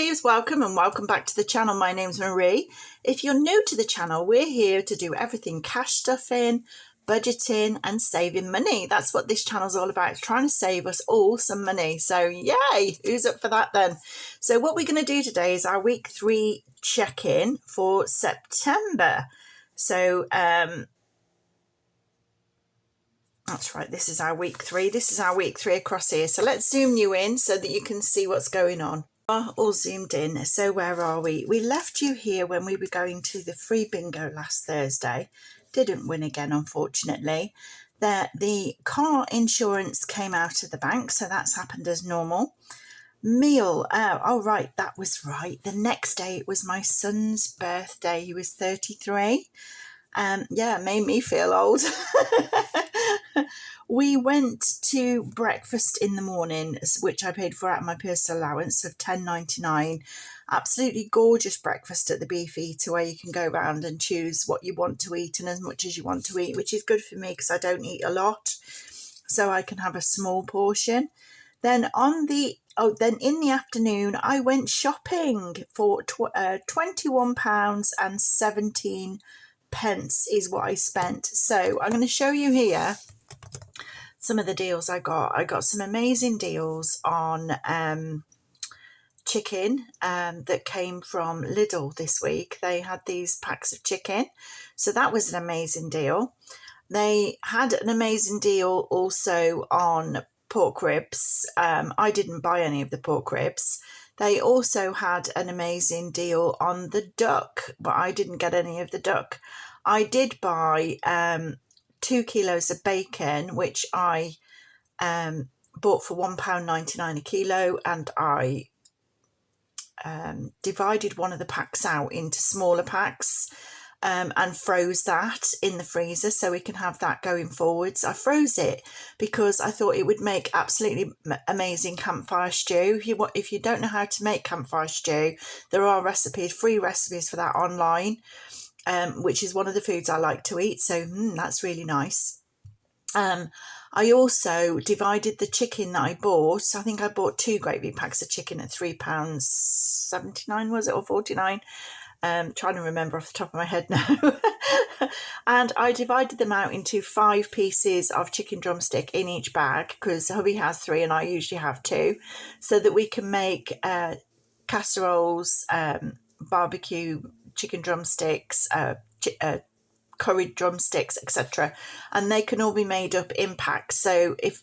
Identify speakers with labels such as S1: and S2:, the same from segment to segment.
S1: peeps, welcome and welcome back to the channel. My name's Marie. If you're new to the channel, we're here to do everything cash stuffing, budgeting and saving money. That's what this channel's all about. It's trying to save us all some money. So yay, who's up for that then? So what we're going to do today is our week 3 check-in for September. So that's right, this is our week 3. This is our week 3 across here. So let's zoom you in so that you can see what's going on. All zoomed in. So where are we? We left you here when we were going to the free bingo last Thursday. Didn't win again, unfortunately. The car insurance came out of the bank, so that's happened as normal. Meal. Oh, right, that was right. The next day it was my son's birthday. He was 33. Yeah, it made me feel old. We went to breakfast in the morning, which I paid for out of my personal allowance of $10.99. Absolutely gorgeous breakfast at the Beef Eater, where you can go around and choose what you want to eat and as much as you want to eat, which is good for me because I don't eat a lot, so I can have a small portion. Then in the afternoon, I went shopping for £21.17 is what I spent. So I'm going to show you here some of the deals I got. I got some amazing deals on chicken that came from Lidl this week. They had these packs of chicken, so that was an amazing deal. They had an amazing deal also on pork ribs. I didn't buy any of the pork ribs. They also had an amazing deal on the duck, but I didn't get any of the duck. I did buy 2 kilos of bacon, which I bought for £1.99 a kilo, and I divided one of the packs out into smaller packs and froze that in the freezer so we can have that going forwards. I froze it because I thought it would make absolutely amazing campfire stew. If you don't know how to make campfire stew, there are free recipes for that online, which is one of the foods I like to eat. So that's really nice. I also divided the chicken that I bought. I think I bought 2 great big packs of chicken at £3.79, was it, or 49? Trying to remember off the top of my head now. And I divided them out into 5 pieces of chicken drumstick in each bag, because hubby has 3 and I usually have 2, so that we can make casseroles, barbecue chicken drumsticks, curried drumsticks, etc. And they can all be made up in packs. So if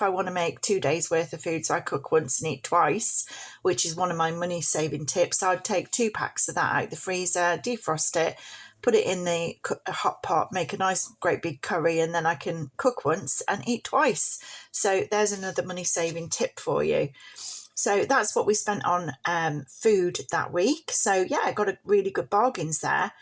S1: I want to make 2 days worth of food, so I cook once and eat twice, which is one of my money saving tips, I'd take 2 packs of that out the freezer, defrost it, put it in the hot pot, make a nice great big curry, and then I can cook once and eat twice. So there's another money saving tip for you. So that's what we spent on food that week. So yeah, I got a really good bargains there.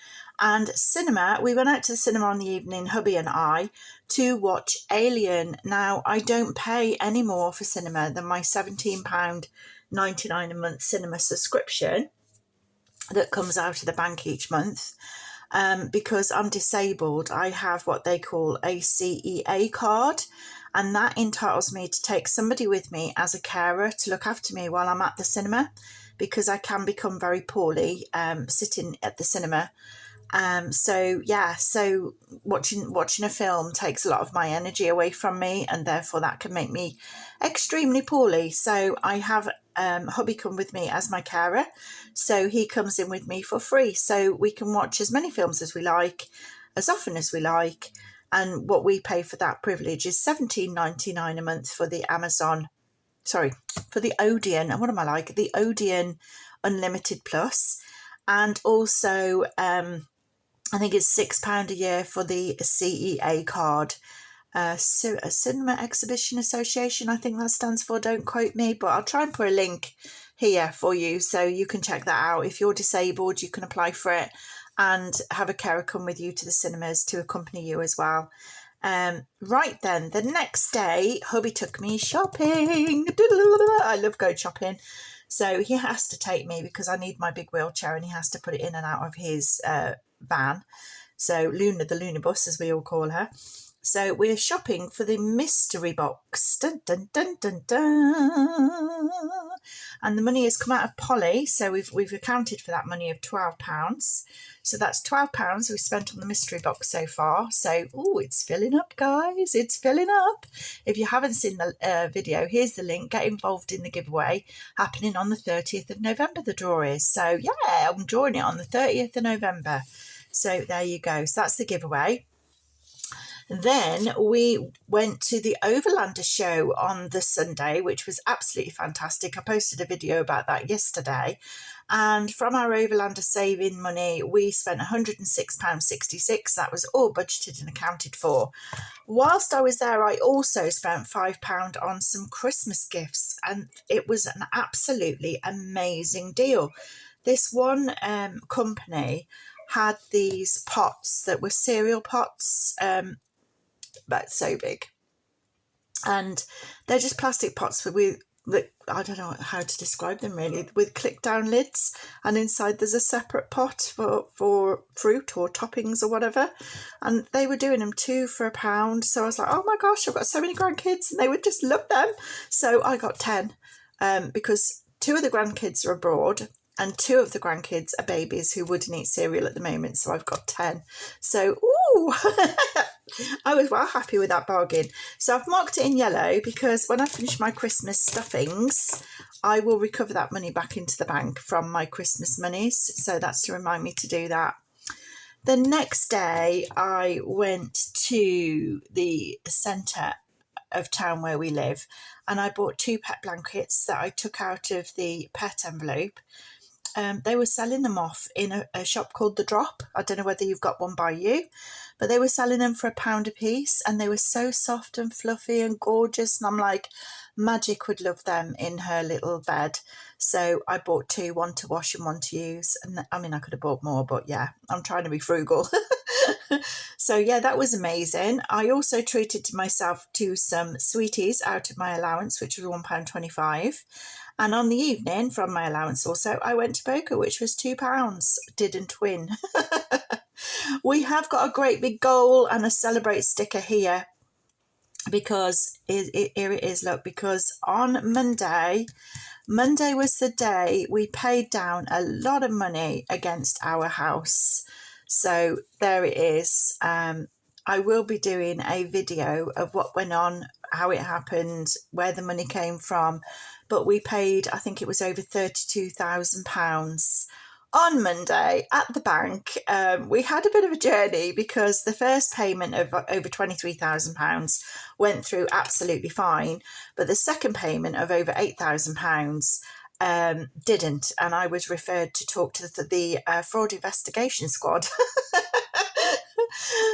S1: And cinema, we went out to the cinema on the evening, hubby and I, to watch Alien. Now, I don't pay any more for cinema than my £17.99 a month cinema subscription that comes out of the bank each month. Because I'm disabled, I have what they call a CEA card, and that entitles me to take somebody with me as a carer to look after me while I'm at the cinema, because I can become very poorly sitting at the cinema. So watching a film takes a lot of my energy away from me, and therefore that can make me extremely poorly. So I have hubby come with me as my carer, so he comes in with me for free, so we can watch as many films as we like, as often as we like. And what we pay for that privilege is $17.99 a month for the Odeon, and what am I like? The Odeon Unlimited Plus, and also I think it's £6 a year for the CEA card. So a Cinema Exhibition Association, I think that stands for, don't quote me, but I'll try and put a link here for you so you can check that out. If you're disabled, you can apply for it and have a carer come with you to the cinemas to accompany you as well. Right then, the next day, hubby took me shopping. I love going shopping. So he has to take me because I need my big wheelchair, and he has to put it in and out of his van. So Luna, the Luna bus, as we all call her. So we're shopping for the mystery box. Dun, dun, dun, dun, dun. and the money has come out of Polly, so we've accounted for that money of £12. So that's £12 we've spent on the mystery box so far. So, oh, it's filling up, guys. It's filling up. If you haven't seen the video, here's the link. Get involved in the giveaway happening on the 30th of November, the draw is. So, yeah, I'm drawing it on the 30th of November. So there you go. So that's the giveaway. Then we went to the Overlander show on the Sunday, which was absolutely fantastic. I posted a video about that yesterday. And from our Overlander saving money, we spent £106.66. That was all budgeted and accounted for. Whilst I was there, I also spent £5 on some Christmas gifts, and it was an absolutely amazing deal. This one company had these pots that were cereal pots, about so big, and they're just plastic pots with I don't know how to describe them really, with click down lids, and inside there's a separate pot for fruit or toppings or whatever, and they were doing them 2 for £1. So I was like, oh my gosh, I've got so many grandkids and they would just love them. So I got 10 because 2 of the grandkids are abroad and 2 of the grandkids are babies who wouldn't eat cereal at the moment. So I've got 10. So, ooh, I was well happy with that bargain. So I've marked it in yellow because when I finish my Christmas stuffings, I will recover that money back into the bank from my Christmas monies. So that's to remind me to do that. The next day, I went to the centre of town where we live, and I bought 2 pet blankets that I took out of the pet envelope. They were selling them off in a shop called The Drop. I don't know whether you've got one by you, but they were selling them for £1 a piece, and they were so soft and fluffy and gorgeous. And I'm like, Magic would love them in her little bed. So I bought 2, one to wash and one to use. And I mean, I could have bought more, but yeah, I'm trying to be frugal. So yeah, that was amazing. I also treated myself to some sweeties out of my allowance, which was £1.25. And on the evening from my allowance also, I went to poker, which was £2. Didn't win. We have got a great big goal and a celebrate sticker here, because here it is, look, because on Monday was the day we paid down a lot of money against our house. So there it is. I will be doing a video of what went on, how it happened, where the money came from. But we paid, I think it was over £32,000 on Monday at the bank. We had a bit of a journey because the first payment of over £23,000 went through absolutely fine. But the second payment of over £8,000 didn't. And I was referred to talk to the fraud investigation squad.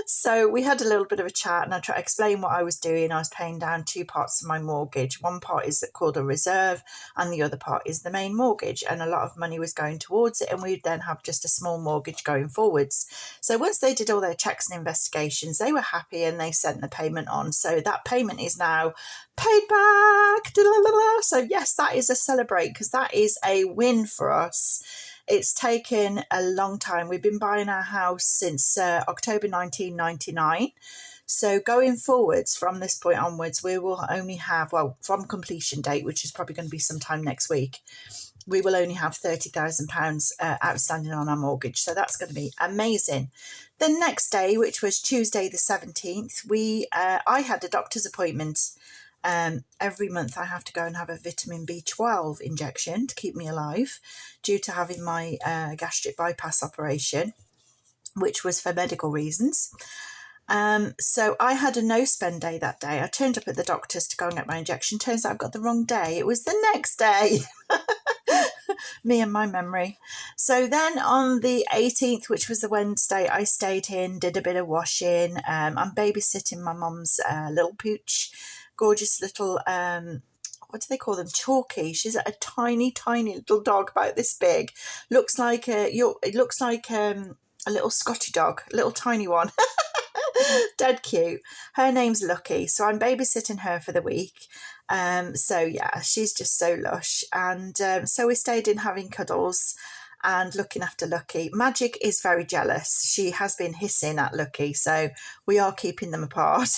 S1: So we had a little bit of a chat, and I tried to explain what I was doing. I was paying down 2 parts of my mortgage. One part is called a reserve, and the other part is the main mortgage. And a lot of money was going towards it, and we'd then have just a small mortgage going forwards. So once they did all their checks and investigations, they were happy and they sent the payment on. So that payment is now paid back. So yes, that is a celebrate, because that is a win for us. It's taken a long time. We've been buying our house since October 1999. So going forwards from this point onwards, we will only have, well, from completion date, which is probably going to be sometime next week, we will only have £30,000 outstanding on our mortgage. So that's going to be amazing. The next day, which was Tuesday the 17th, I had a doctor's appointment. Every month I have to go and have a vitamin B12 injection to keep me alive, due to having my gastric bypass operation, which was for medical reasons. So I had a no-spend day that day. I turned up at the doctor's to go and get my injection. Turns out I've got the wrong day. It was the next day. Me and my memory. So then on the 18th, which was the Wednesday, I stayed in, did a bit of washing. I'm babysitting my mum's little pooch. Gorgeous little, what do they call them? Chalky. She's a tiny, tiny little dog about this big. Looks like it looks like a little Scotty dog, little tiny one. Dead cute. Her name's Lucky. So I'm babysitting her for the week. So yeah, she's just so lush. And so we stayed in having cuddles and looking after Lucky. Magic is very jealous. She has been hissing at Lucky. So we are keeping them apart.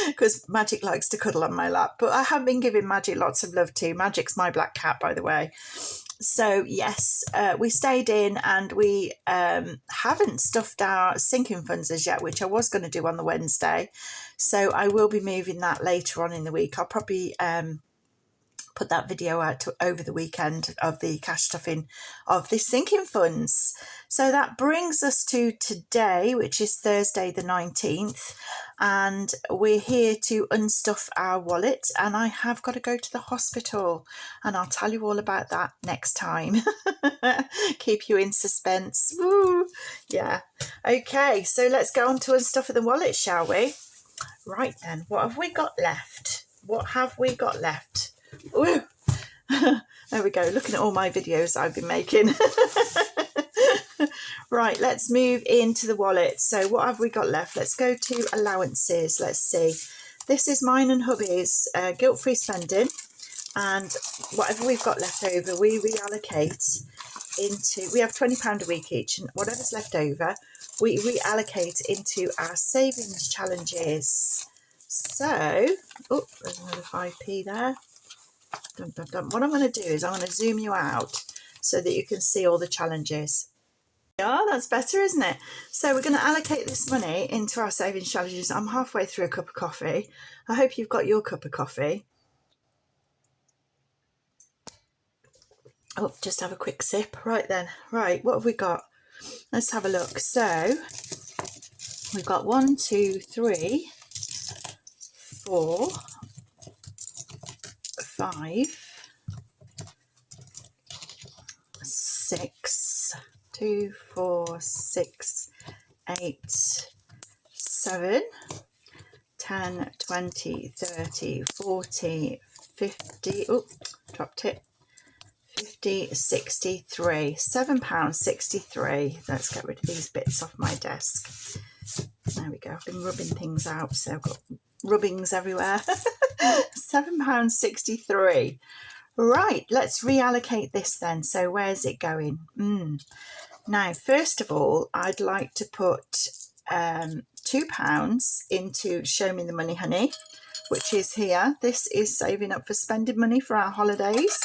S1: because Magic likes to cuddle on my lap. But I have been giving Magic lots of love too. Magic's my black cat, by the way. So yes, we stayed in, and we haven't stuffed our sinking funds as yet, which I was going to do on the Wednesday. So I will be moving that later on in the week. I'll probably put that video out over the weekend of the cash stuffing of the sinking funds. So that brings us to today, which is Thursday the 19th, and we're here to unstuff our wallet, and I have got to go to the hospital, and I'll tell you all about that next time. Keep you in suspense. Woo! Yeah. Okay, so let's go on to unstuffing the wallet, shall we? Right then, what have we got left? What have we got left? Woo. There we go, looking at all my videos I've been making. Right, let's move into the wallet. So what have we got left? Let's go to allowances. Let's see. This is mine and hubby's guilt-free spending, and whatever we've got left over, we reallocate into, we have £20 a week each, and whatever's left over, we reallocate into our savings challenges. So, oh, there's another 5p there. Dun, dun, dun. What I'm going to do is I'm going to zoom you out so that you can see all the challenges. Yeah, that's better, isn't it? So we're going to allocate this money into our savings challenges. I'm halfway through a cup of coffee. I hope you've got your cup of coffee. Oh, just have a quick sip. Right then. Right, what have we got? Let's have a look. So we've got 1, 2, 3, 4, 5, 6, 2, 4, 6, 8, 7, 10, 20, 30, 40, 50, oh, dropped it, 50, 63, £7.63. Let's get rid of these bits off my desk. There we go. I've been rubbing things out, so I've got rubbings everywhere. £7.63. Right, let's reallocate this then. So where's it going? Now, first of all, I'd like to put £2 into Show Me the Money, Honey, which is here. This is saving up for spending money for our holidays.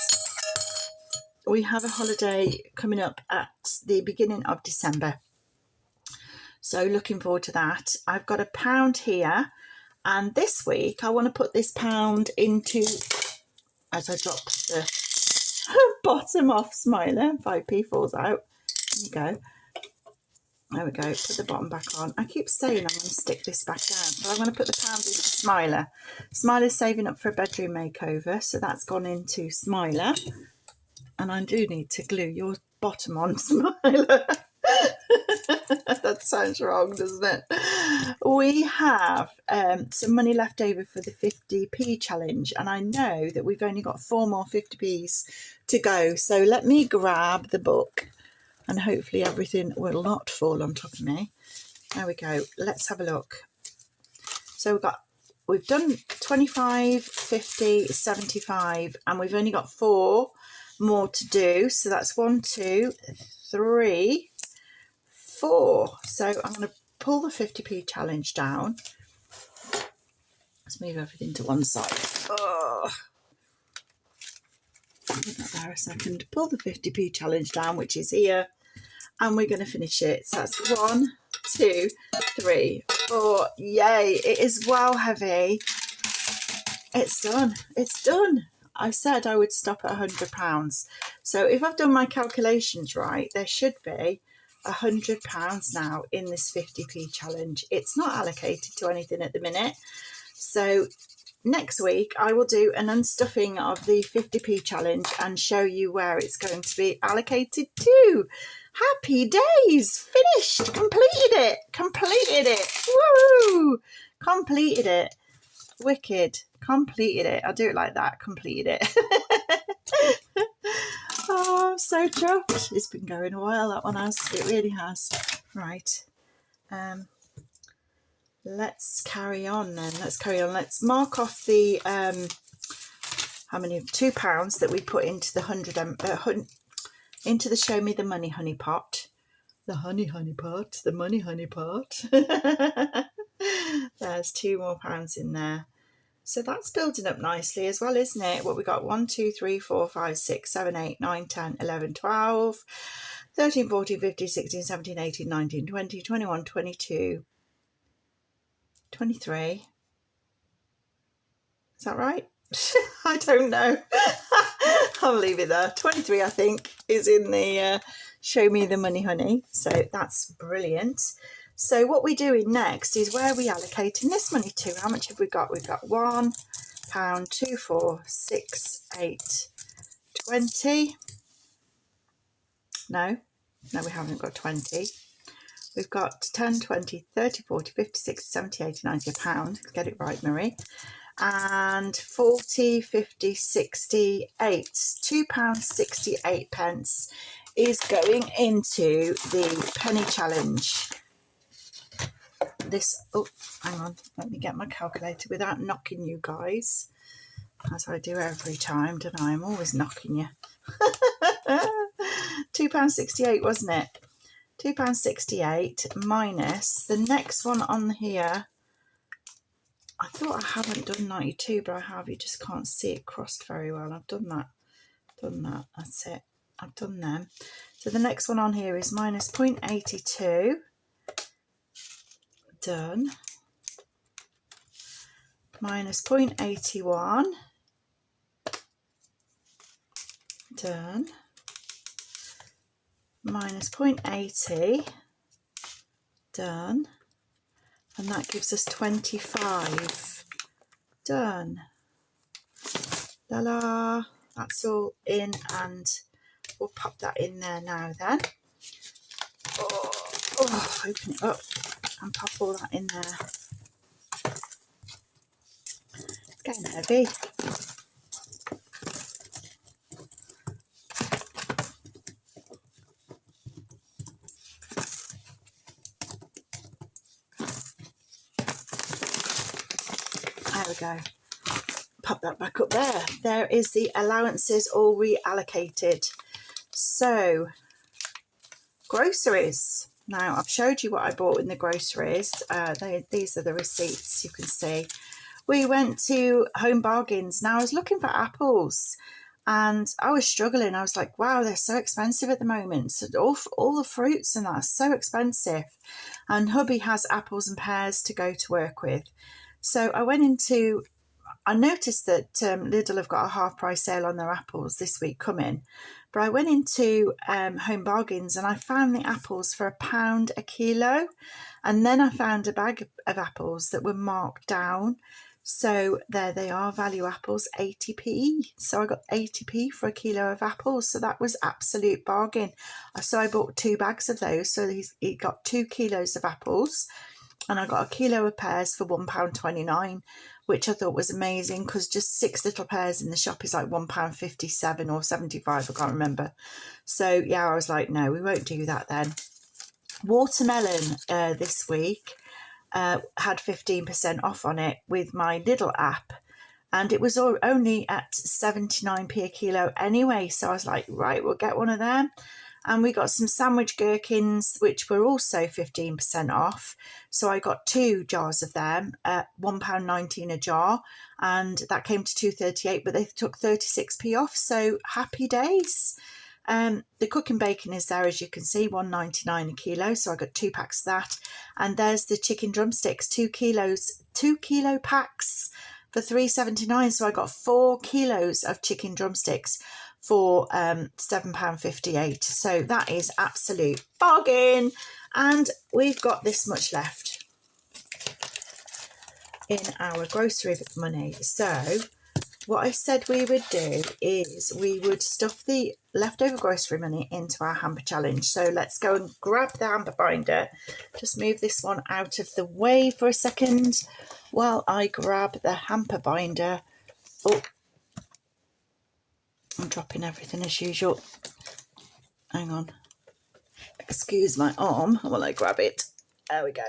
S1: We have a holiday coming up at the beginning of December. So looking forward to that. I've got £1 here. And this week, I want to put this £1 into, as I drop the bottom off Smiler, 5p falls out. There you go. There we go. Put the bottom back on. I keep saying I'm going to stick this back down, but I'm going to put the £1 into Smiler. Smiler's saving up for a bedroom makeover, so that's gone into Smiler. And I do need to glue your bottom on, Smiler. That sounds wrong, doesn't it? We have some money left over for the 50p challenge, and I know that we've only got 4 more 50p's to go. So let me grab the book, and hopefully everything will not fall on top of me. There we go. Let's have a look. So we've done 25, 50, 75, and we've only got 4 more to do. So that's 1, 2, 3, 4. So I'm going to pull the 50p challenge down. Let's move everything to one side. Oh, put that there a second. Pull the 50p challenge down, which is here, and we're going to finish it. So that's 1, 2, 3, 4. Yay! It is well heavy. It's done. It's done. I said I would stop at £100. So if I've done my calculations right, there should be £100 now in this 50p challenge. It's not allocated to anything at the minute. So next week I will do an unstuffing of the 50p challenge and show you where it's going to be allocated to. Happy days! Finished! Completed it! Woo! Completed it. Wicked. Completed it. I'll do it like that. Completed it. Oh, I'm so chuffed. It's been going a while, that one has. It really has. Right. Let's carry on then. Let's mark off the how many? £2 that we put into the into the Show Me the Money Honey pot. The honey pot. The money honey pot. There's £2 more in there. So that's building up nicely as well, isn't it? What we got? 1, 2, 3, 4, 5, 6, 7, 8, 9, 10, 11, 12, 13, 14, 15, 16, 17, 18, 19, 20, 21, 22, 23. Is that right? I don't know. I'll leave it there. 23, I think, is in the show me the money, honey. So that's brilliant. So what we're doing next is where we allocating this money to. How much have we got? We've got £1, 2, 4, 6, 8, 20. No, we haven't got 20. We've got 10, 20, 30, 40, 50, 60, 70, 80, 90, £1. Get it right, Marie. And 40, 50, 68. £2.68 is going into the penny challenge. This, oh, hang on, let me get my calculator without knocking you guys, as I do every time, don't I? I'm always knocking you. £2.68, wasn't it? £2.68 minus the next one on here. I thought I haven't done 92, but I have. You just can't see it crossed very well. I've done that. That's it. I've done them. So the next one on here is minus 0.82. Done. Minus 0.81. Done. Minus 0.80. Done. And that gives us 25. Done. La la. That's all in, and we'll pop that in there now then. Oh, open it up and pop all that in there. It's getting heavy. There we go. Pop that back up there. There is the allowances all reallocated. So, groceries. Now, I've showed you what I bought in the groceries. These are the receipts, you can see. We went to Home Bargains. Now, I was looking for apples and I was struggling. I was like, wow, they're so expensive at the moment. So all the fruits and that are so expensive. And hubby has apples and pears to go to work with. So I noticed that Lidl have got a half price sale on their apples this week coming, but I went into Home Bargains and I found the apples for £1 a kilo, and then I found a bag of apples that were marked down. So there they are, value apples, 80p. So I got 80p for a kilo of apples. So that was absolute bargain. So I bought 2 bags of those. So he got 2 kilos of apples. And I got a kilo of pears for £1.29, which I thought was amazing because just 6 little pears in the shop is like £1.57 or 75, I can't remember. So yeah, I was like, no, we won't do that then. Watermelon this week had 15% off on it with my Lidl app, and it was only at 79p a kilo anyway. So I was like, right, we'll get one of them. And we got some sandwich gherkins, which were also 15% off. So I got 2 jars of them at £1.19 a jar. And that came to £2.38, but they took 36p off. So happy days. The cooking bacon is there, as you can see, £1.99 a kilo. So I got 2 packs of that. And there's the chicken drumsticks, 2 kilo packs for £3.79. So I got 4 kilos of chicken drumsticks for £7.58. So that is absolute bargain. And we've got this much left in our grocery money. So what I said we would do is we would stuff the leftover grocery money into our hamper challenge. So let's go and grab the hamper binder. Just move this one out of the way for a second while I grab the hamper binder. Oh, I'm dropping everything as usual. Hang on. Excuse my arm while I grab it. There we go.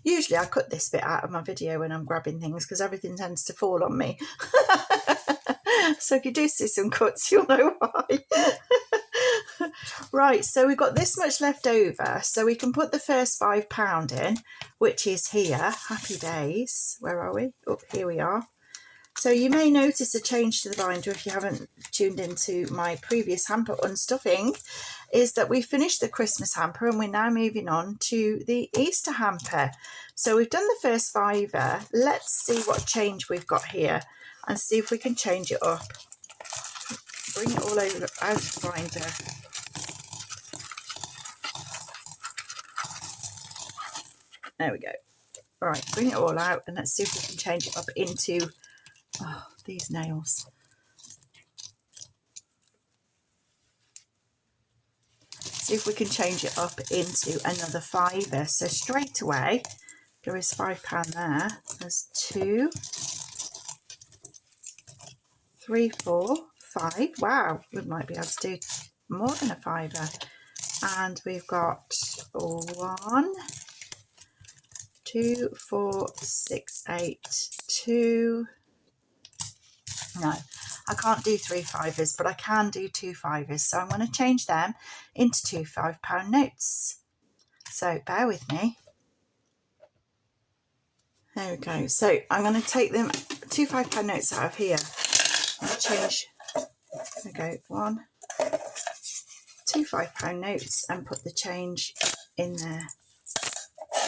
S1: Usually I cut this bit out of my video when I'm grabbing things because everything tends to fall on me. So if you do see some cuts, you'll know why. Right, so we've got this much left over, so we can put the first £5 in, which is here. Happy days. Where are we? Oh, here we are. So you may notice a change to the binder if you haven't tuned into my previous hamper unstuffing, is that we finished the Christmas hamper and we're now moving on to the Easter hamper. So we've done the first fiver. Let's see what change we've got here and see if we can change it up. Bring it all over out of the binder. There we go. All right, bring it all out and let's see if we can change it up into, oh, these nails. See if we can change it up into another fiver. So straight away, there is £5 there. There's 2, 3, 4, 5. Wow, we might be able to do more than a fiver. And we've got 1, 2, 4, 6, 8, 2. No, I can't do 3 fivers, but I can do 2 fivers. So I'm going to change them into 2 £5 notes. So bear with me. There we go. So I'm going to take them 2 £5 notes out of here. I'll change. There we go. 1, 2 £5 notes and put the change in there.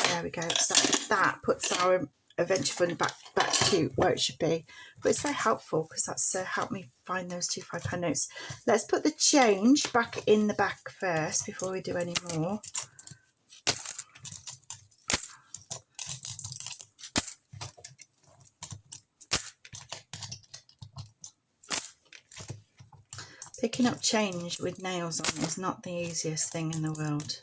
S1: There we go. So that puts our adventure fund back to where it should be. But it's very helpful because that's helped me find those 2 £5 notes. Let's put the change back in the back first before we do any more. Picking up change with nails on is not the easiest thing in the world.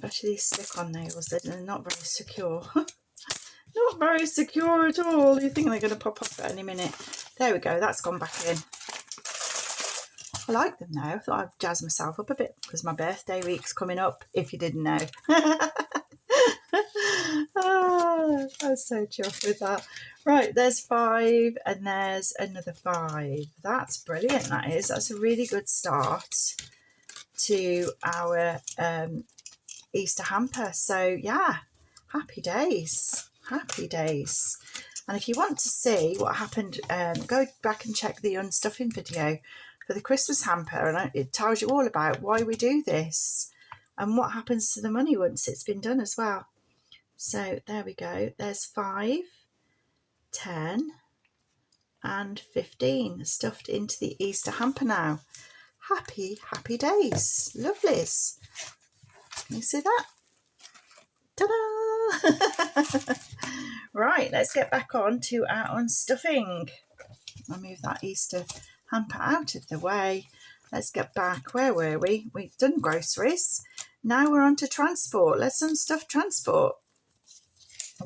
S1: Especially these slip-on nails, they're not very secure. Not very secure at all. You think they're going to pop off at any minute. There we go, that's gone back in. I like them now. I thought I'd jazz myself up a bit because my birthday week's coming up, if you didn't know. Oh, I was so chuffed with that. Right, there's 5 and there's another 5. That's brilliant, that is. That's a really good start to our Easter hamper. So yeah, happy days, happy days. And if you want to see what happened, go back and check the unstuffing video for the Christmas hamper, and it tells you all about why we do this and what happens to the money once it's been done as well. So there we go, there's 5, 10 and 15 stuffed into the Easter hamper now. Happy days, lovelies. Can you see that? Ta-da! Right, let's get back on to our unstuffing. I'll move that Easter hamper out of the way. Let's get back. Where were we? We've done groceries. Now we're on to transport. Let's unstuff transport.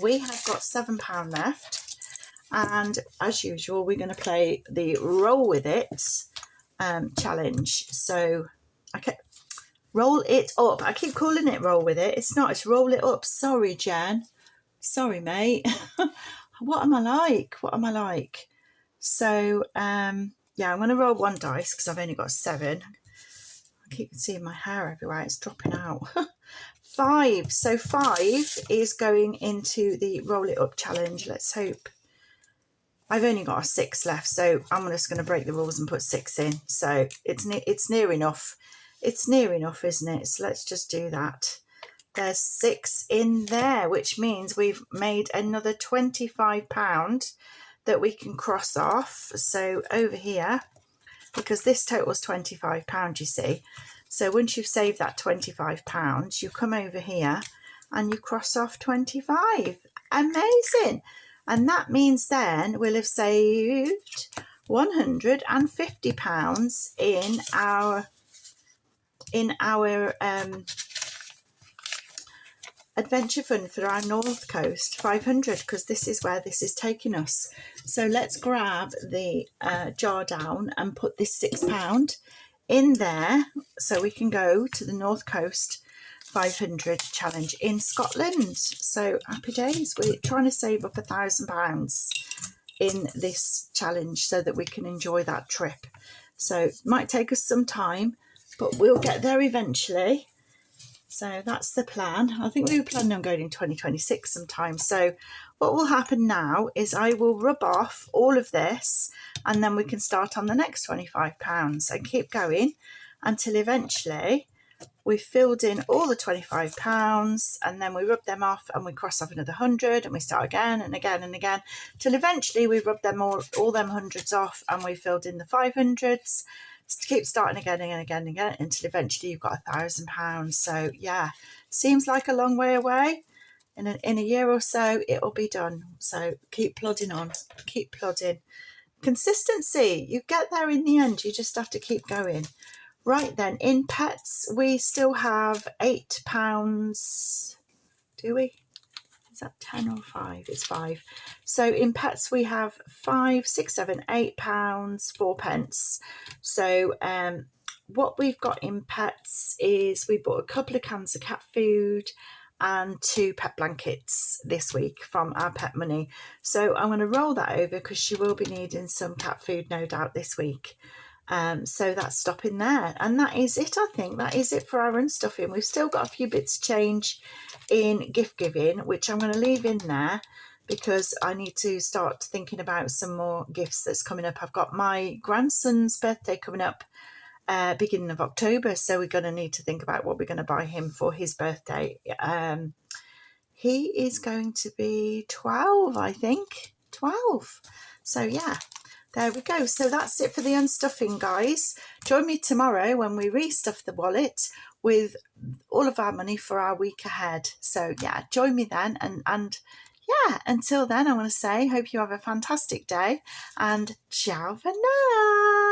S1: We have got £7 left. And as usual, we're going to play the roll with it challenge. So roll it up. I keep calling it roll with it. It's not. It's roll it up. Sorry, Jen. Sorry, mate. What am I like? What am I like? So, yeah, I'm going to roll 1 dice because I've only got 7. I keep seeing my hair everywhere. It's dropping out. 5. So 5 is going into the roll it up challenge. Let's hope. I've only got a 6 left, so I'm just going to break the rules and put 6 in. So it's near enough. It's near enough, isn't it? So let's just do that. There's 6 in there, which means we've made another £25 that we can cross off. So over here, because this totals £25, you see. So once you've saved that £25, you come over here and you cross off 25. Amazing. And that means then we'll have saved £150 in our adventure fund for our North Coast 500, because this is where this is taking us. So let's grab the jar down and put this £6 in there so we can go to the North Coast 500 challenge in Scotland. So happy days. We're trying to save up £1,000 in this challenge so that we can enjoy that trip. So it might take us some time, but we'll get there eventually. So that's the plan. I think we were planning on going in 2026 sometime. So what will happen now is I will rub off all of this, and then we can start on the next £25 and keep going until eventually we've filled in all the £25, and then we rub them off and we cross off another 100 and we start again and again and again till eventually we rub them all them hundreds off and we filled in the 500s. Keep starting again and again and again until eventually you've got £1,000. So yeah, seems like a long way away. In a year or so it'll be done. So keep plodding on, keep plodding. Consistency, you get there in the end. You just have to keep going. Right then, in pets we still have £8. Do we? Is that 10 or 5? It's 5. So in pets we have £5, £6, £7, £8, 4 pence. So what we've got in pets is we bought a couple of cans of cat food and 2 pet blankets this week from our pet money. So I'm going to roll that over because she will be needing some cat food no doubt this week. So that's stopping there, and that is it. I think that is it for our unstuffing. We've still got a few bits to change in gift giving, which I'm going to leave in there because I need to start thinking about some more gifts that's coming up. I've got my grandson's birthday coming up beginning of October, so we're going to need to think about what we're going to buy him for his birthday. He is going to be 12, I think. 12. So yeah, there we go. So that's it for the unstuffing, guys. Join me tomorrow when we restuff the wallet with all of our money for our week ahead. So yeah, join me then. And yeah, until then, I want to say, hope you have a fantastic day and ciao for now.